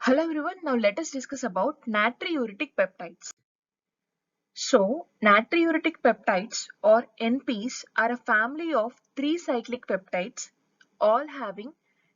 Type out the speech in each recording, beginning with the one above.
Hello everyone, now let us discuss about natriuretic peptides. So, natriuretic peptides or NPs are a family of 3 cyclic peptides, all having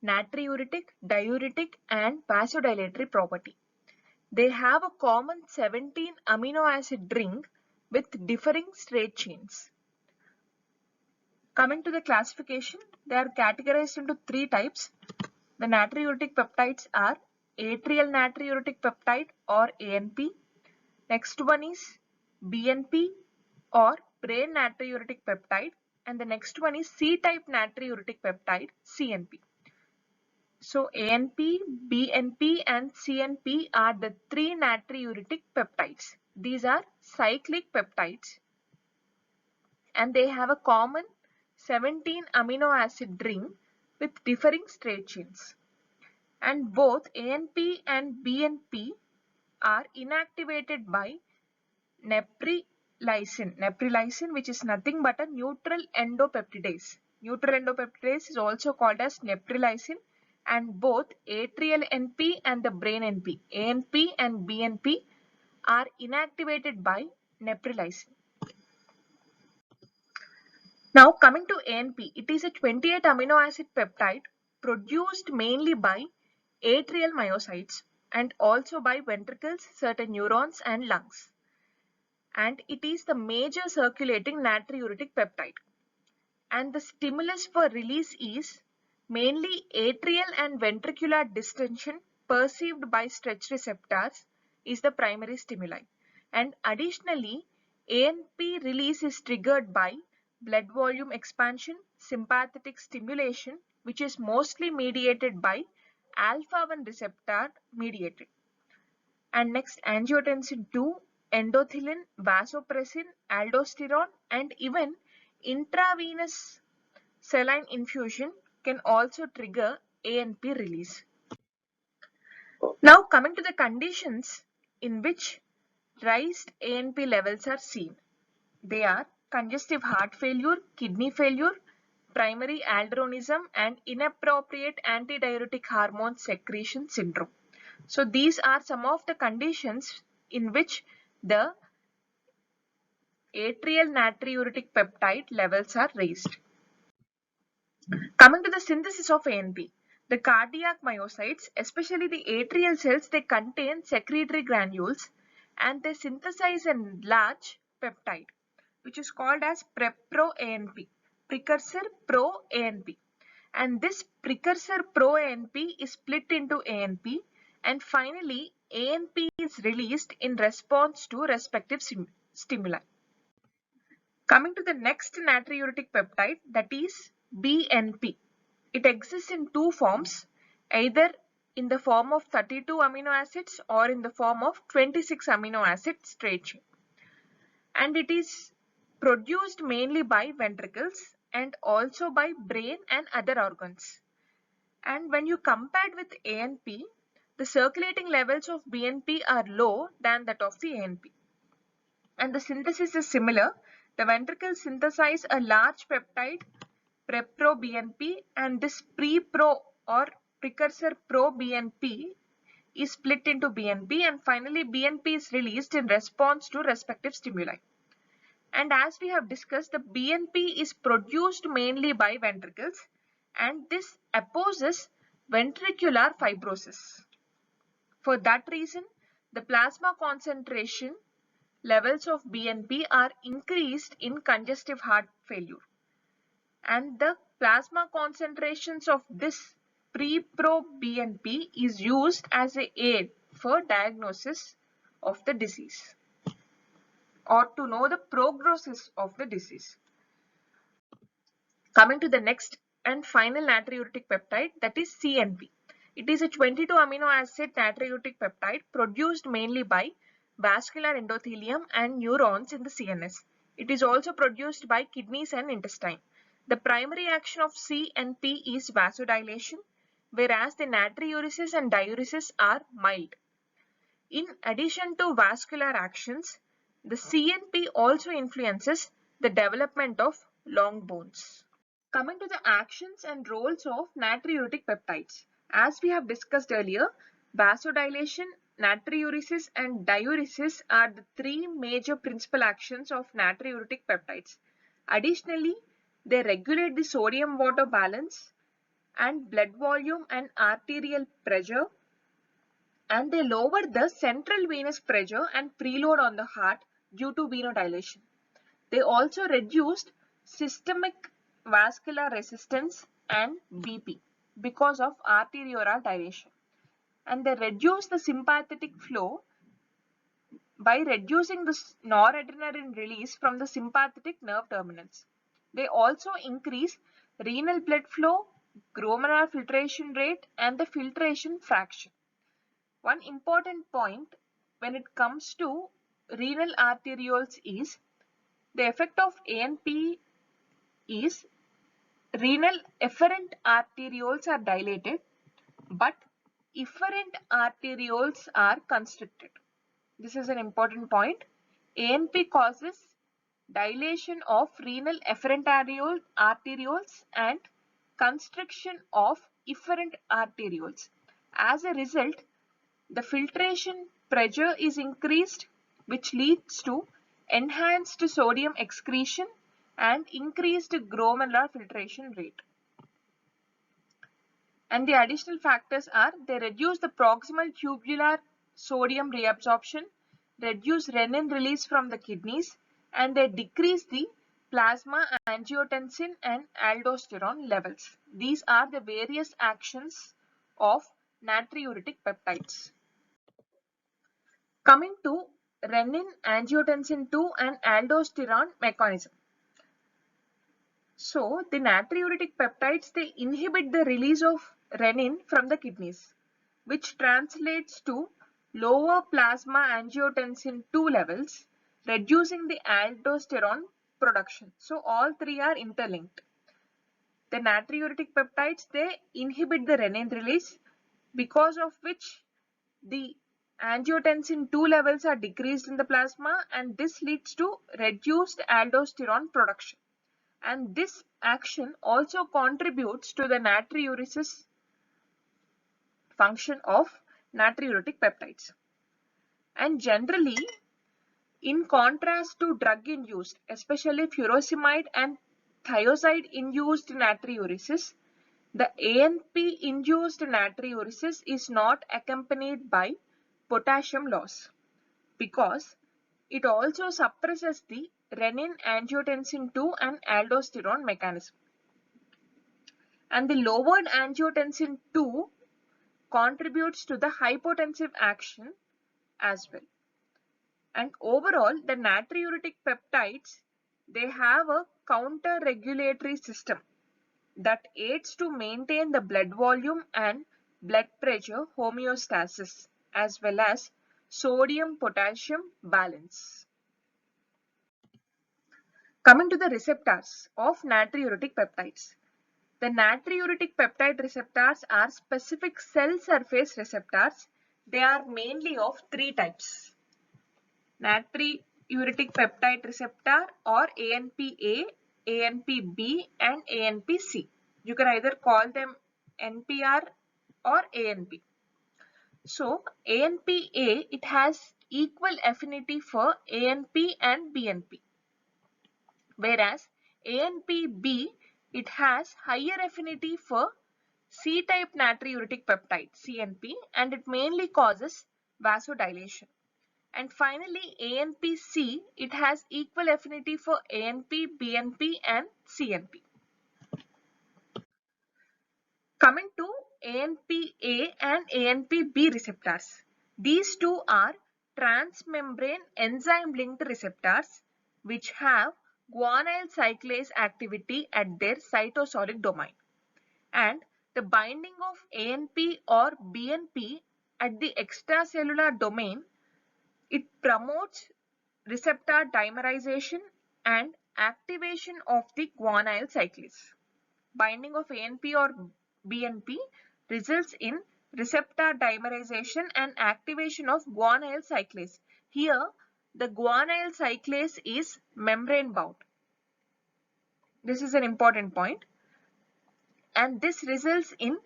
natriuretic, diuretic and vasodilatory property. They have a common 17 amino acid ring with differing straight chains. Coming to the classification, they are categorized into 3 types. The natriuretic peptides are atrial natriuretic peptide or ANP. Next one is BNP or brain natriuretic peptide, and the next one is C-type natriuretic peptide CNP. So ANP, BNP and CNP are the 3 natriuretic peptides. These are cyclic peptides and they have a common 17 amino acid ring with differing straight chains. And both ANP and BNP are inactivated by neprilysin, which is nothing but a neutral endopeptidase. Neutral endopeptidase is also called as neprilysin, and both atrial NP and the brain NP, ANP and BNP, are inactivated by neprilysin. Now coming to ANP, it is a 28 amino acid peptide produced mainly by atrial myocytes and also by ventricles, certain neurons and lungs. And it is the major circulating natriuretic peptide. And the stimulus for release is mainly atrial and ventricular distension perceived by stretch receptors is the primary stimuli. And additionally, ANP release is triggered by blood volume expansion, sympathetic stimulation, which is mostly mediated by alpha-1 receptor mediated. And next, angiotensin 2, endothelin, vasopressin, aldosterone, and even intravenous saline infusion can also trigger ANP release. Now coming to the conditions in which raised ANP levels are seen. They are congestive heart failure, kidney failure, primary aldosteronism and inappropriate antidiuretic hormone secretion syndrome. So these are some of the conditions in which the atrial natriuretic peptide levels are raised. Coming to the synthesis of ANP, the cardiac myocytes, especially the atrial cells, they contain secretory granules and they synthesize a large peptide which is called as prepro-ANP, precursor pro-ANP. And this precursor pro-ANP is split into ANP and finally ANP is released in response to respective stimuli. Coming to the next natriuretic peptide, that is BNP. It exists in two forms, either in the form of 32 amino acids or in the form of 26 amino acid straight chain. And it is produced mainly by ventricles and also by brain and other organs. And when you compared with ANP, the circulating levels of BNP are low than that of the ANP. And the synthesis is similar. The ventricles synthesize a large peptide, prepro-BNP, and this pre-pro or precursor pro-BNP is split into BNP, and finally BNP is released in response to respective stimuli. And as we have discussed, the BNP is produced mainly by ventricles and this opposes ventricular fibrosis. For that reason, the plasma concentration levels of BNP are increased in congestive heart failure. And the plasma concentrations of this pre-pro-BNP is used as an aid for diagnosis of the disease or to know the prognosis of the disease. Coming to the next and final natriuretic peptide, that is CNP. It is a 22 amino acid natriuretic peptide produced mainly by vascular endothelium and neurons in the CNS. It is also produced by kidneys and intestine. The primary action of CNP is vasodilation, whereas the natriuresis and diuresis are mild. In addition to vascular actions, the CNP also influences the development of long bones. Coming to the actions and roles of natriuretic peptides. As we have discussed earlier, Vasodilation, natriuresis and diuresis are the three major principal actions of natriuretic peptides. Additionally, they regulate the sodium-water balance and blood volume and arterial pressure, and they lower the central venous pressure and preload on the heart due to venodilation. They also reduced systemic vascular resistance and BP because of arteriolar dilation. And they reduce the sympathetic flow by reducing the noradrenaline release from the sympathetic nerve terminals. They also increase renal blood flow, glomerular filtration rate, and the filtration fraction. One important point when it comes to renal arterioles is the effect of ANP is renal efferent arterioles are dilated, but efferent arterioles are constricted. This is an important point. ANP causes dilation of renal efferent arterioles and constriction of efferent arterioles. As a result, the filtration pressure is increased, which leads to enhanced sodium excretion and increased glomerular filtration rate. And the additional factors are they reduce the proximal tubular sodium reabsorption, reduce renin release from the kidneys, and they decrease the plasma angiotensin and aldosterone levels. These are the various actions of natriuretic peptides. Coming to renin, angiotensin 2 and aldosterone mechanism. So the natriuretic peptides, they inhibit the release of renin from the kidneys, which translates to lower plasma angiotensin 2 levels, reducing the aldosterone production. So all three are interlinked. The natriuretic peptides, they inhibit the renin release, because of which the angiotensin 2 levels are decreased in the plasma, and this leads to reduced aldosterone production. And this action also contributes to the natriuresis function of natriuretic peptides. And generally, in contrast to drug-induced, especially furosemide and thiazide-induced natriuresis, the ANP-induced natriuresis is not accompanied by potassium loss because it also suppresses the renin, angiotensin 2 and aldosterone mechanism. And the lowered angiotensin 2 contributes to the hypotensive action as well. And overall, the natriuretic peptides, they have a counter-regulatory system that aids to maintain the blood volume and blood pressure homeostasis as well as sodium-potassium balance. Coming to the receptors of natriuretic peptides. The natriuretic peptide receptors are specific cell surface receptors. They are mainly of three types. Natriuretic peptide receptor or ANPA, ANPB and ANPC. You can either call them NPR or ANP. So ANPA, it has equal affinity for ANP and BNP. Whereas ANPB, it has higher affinity for C-type natriuretic peptide, CNP, and it mainly causes vasodilation. And finally, ANPC, it has equal affinity for ANP, BNP and CNP. Coming to ANPA and ANPB receptors. These two are transmembrane enzyme-linked receptors which have guanyl cyclase activity at their cytosolic domain. And the binding of ANP or BNP at the extracellular domain, it promotes receptor dimerization and activation of the guanyl cyclase. Binding of ANP or BNP results in receptor dimerization and activation of guanyl cyclase. Here, the guanyl cyclase is membrane bound. This is an important point. And this results in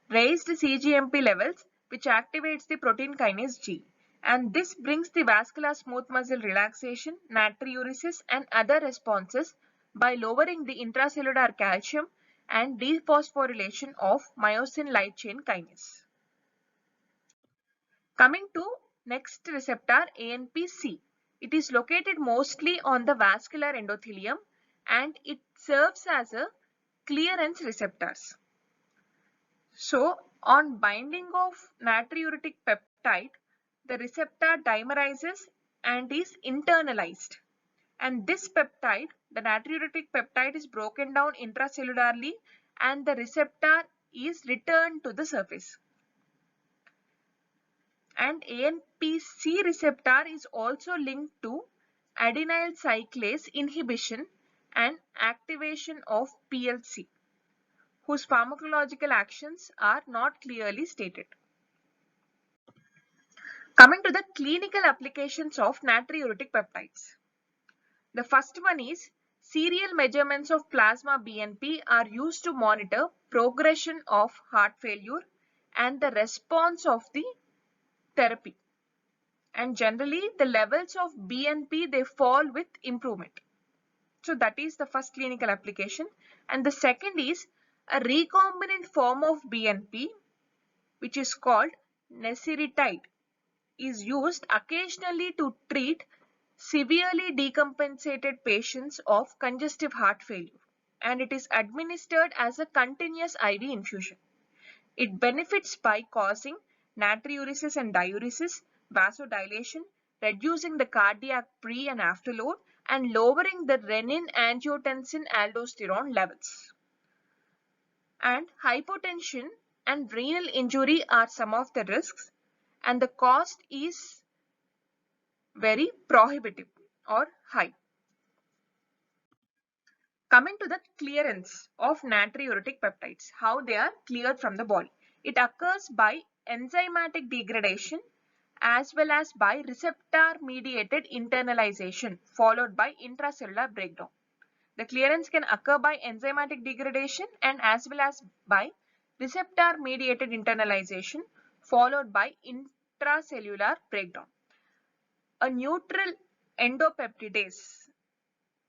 raised CGMP levels which activates the protein kinase G. And this brings the vascular smooth muscle relaxation, natriuresis, and other responses by lowering the intracellular calcium and dephosphorylation of myosin light chain kinase. Coming to next receptor, ANPC. It is located mostly on the vascular endothelium and it serves as a clearance receptors. So, on binding of natriuretic peptide, the receptor dimerizes and is internalized. And this peptide, the natriuretic peptide, is broken down intracellularly and the receptor is returned to the surface. And ANPC receptor is also linked to adenyl cyclase inhibition and activation of PLC, whose pharmacological actions are not clearly stated. Coming to the clinical applications of natriuretic peptides. The first one is serial measurements of plasma BNP are used to monitor progression of heart failure and the response of the therapy. And generally the levels of BNP, they fall with improvement. So that is the first clinical application. And the second is a recombinant form of BNP, which is called nesiritide, is used occasionally to treat severely decompensated patients of congestive heart failure, and it is administered as a continuous IV infusion. It benefits by causing natriuresis and diuresis, vasodilation, reducing the cardiac pre and afterload, and lowering the renin, angiotensin, aldosterone levels. And hypotension and renal injury are some of the risks, and the cost is very prohibitive or high. Coming to the clearance of natriuretic peptides, how they are cleared from the body. It occurs by enzymatic degradation as well as by receptor mediated internalization followed by intracellular breakdown. The clearance can occur by enzymatic degradation and as well as by receptor mediated internalization followed by intracellular breakdown. A neutral endopeptidase,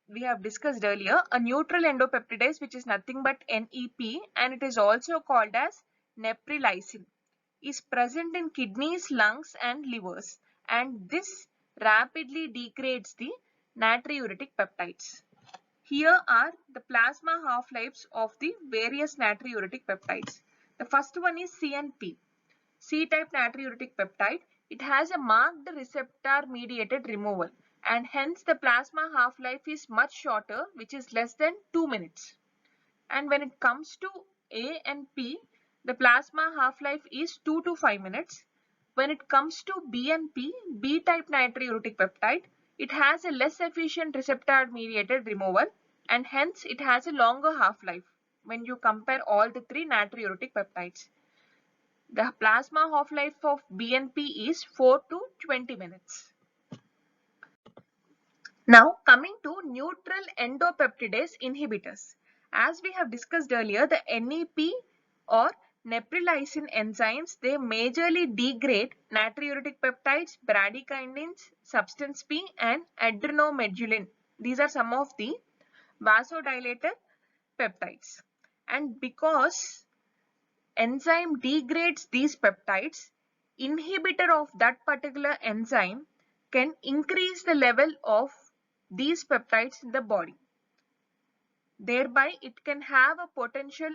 we have discussed earlier, a neutral endopeptidase, which is nothing but NEP, and it is also called as neprilysin, is present in kidneys, lungs and livers, and this rapidly degrades the natriuretic peptides. Here are the plasma half-lives of the various natriuretic peptides. The first one is CNP, C-type natriuretic peptide. It has a marked receptor mediated removal and hence the plasma half-life is much shorter, which is less than 2 minutes. And when it comes to A and P, the plasma half-life is 2 to 5 minutes. When it comes to B and P, B-type natriuretic peptide, it has a less efficient receptor mediated removal and hence it has a longer half-life when you compare all the three natriuretic peptides. The plasma half-life of BNP is 4 to 20 minutes. Now coming to neutral endopeptidase inhibitors. As we have discussed earlier, the NEP or neprilysin enzymes, they majorly degrade natriuretic peptides, bradykinins, substance P and adrenomedulin. These are some of the vasodilator peptides. And because enzyme degrades these peptides, inhibitor of that particular enzyme can increase the level of these peptides in the body. Thereby, it can have a potential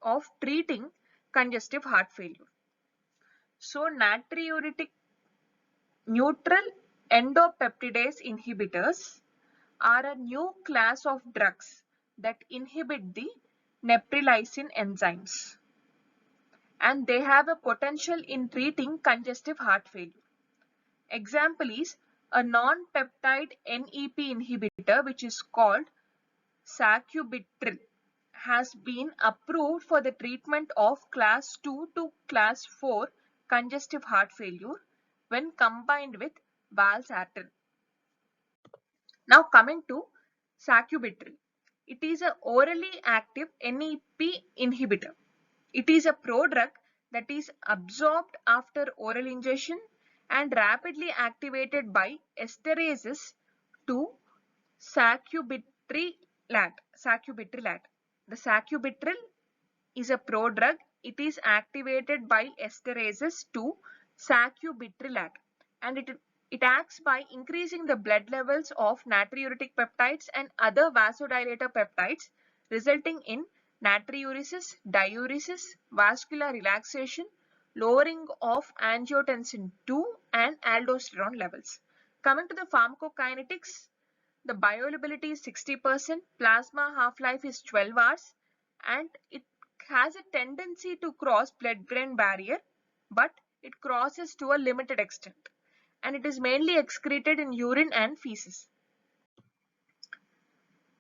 of treating congestive heart failure. So, natriuretic neutral endopeptidase inhibitors are a new class of drugs that inhibit the neprilysin enzymes, and they have a potential in treating congestive heart failure. Example is a non-peptide NEP inhibitor, which is called sacubitril, has been approved for the treatment of class 2 to class 4 congestive heart failure when combined with valsartan. Now coming to sacubitril. It is an orally active NEP inhibitor. It is a prodrug that is absorbed after oral ingestion and rapidly activated by esterases to sacubitril/lat. The sacubitril is a prodrug. It is activated by esterases to sacubitril/lat, and it acts by increasing the blood levels of natriuretic peptides and other vasodilator peptides, resulting in natriuresis, diuresis, vascular relaxation, lowering of angiotensin II and aldosterone levels. Coming to the pharmacokinetics, the bioavailability is 60%, plasma half-life is 12 hours, and it has a tendency to cross blood-brain barrier, but it crosses to a limited extent, and it is mainly excreted in urine and feces.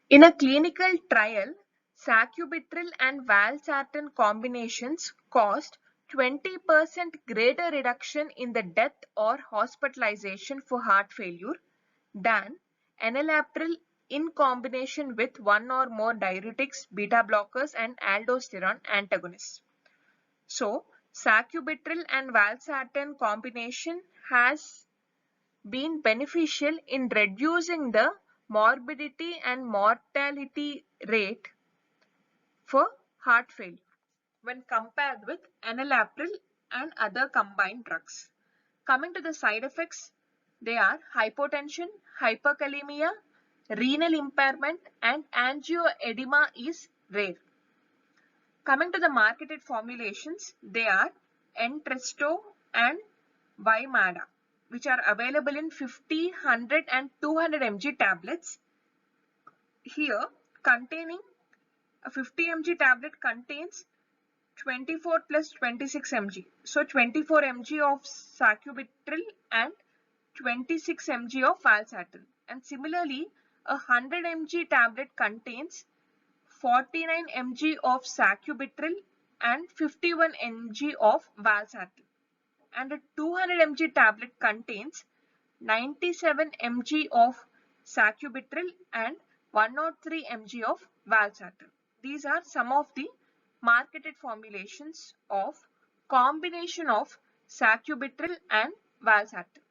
In a clinical trial, sacubitril and valsartan combinations caused 20% greater reduction in the death or hospitalization for heart failure than enalapril in combination with one or more diuretics, beta blockers, and aldosterone antagonists. So, sacubitril and valsartan combination has been beneficial in reducing the morbidity and mortality rate for heart failure when compared with enalapril and other combined drugs. Coming to the side effects, they are hypotension, hyperkalemia, renal impairment, and angioedema is rare. Coming to the marketed formulations, they are Entresto and Vimada, which are available in 50, 100 and 200 mg tablets. Here, containing a 50 mg tablet contains 24 plus 26 mg. So 24 mg of sacubitril and 26 mg of valsartan. And similarly, a 100 mg tablet contains 49 mg of sacubitril and 51 mg of valsartan. And a 200 mg tablet contains 97 mg of sacubitril and 103 mg of valsartan. These are some of the marketed formulations of combination of sacubitril and valsartan.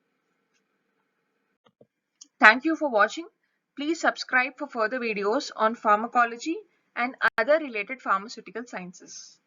Thank you for watching. Please subscribe for further videos on pharmacology and other related pharmaceutical sciences.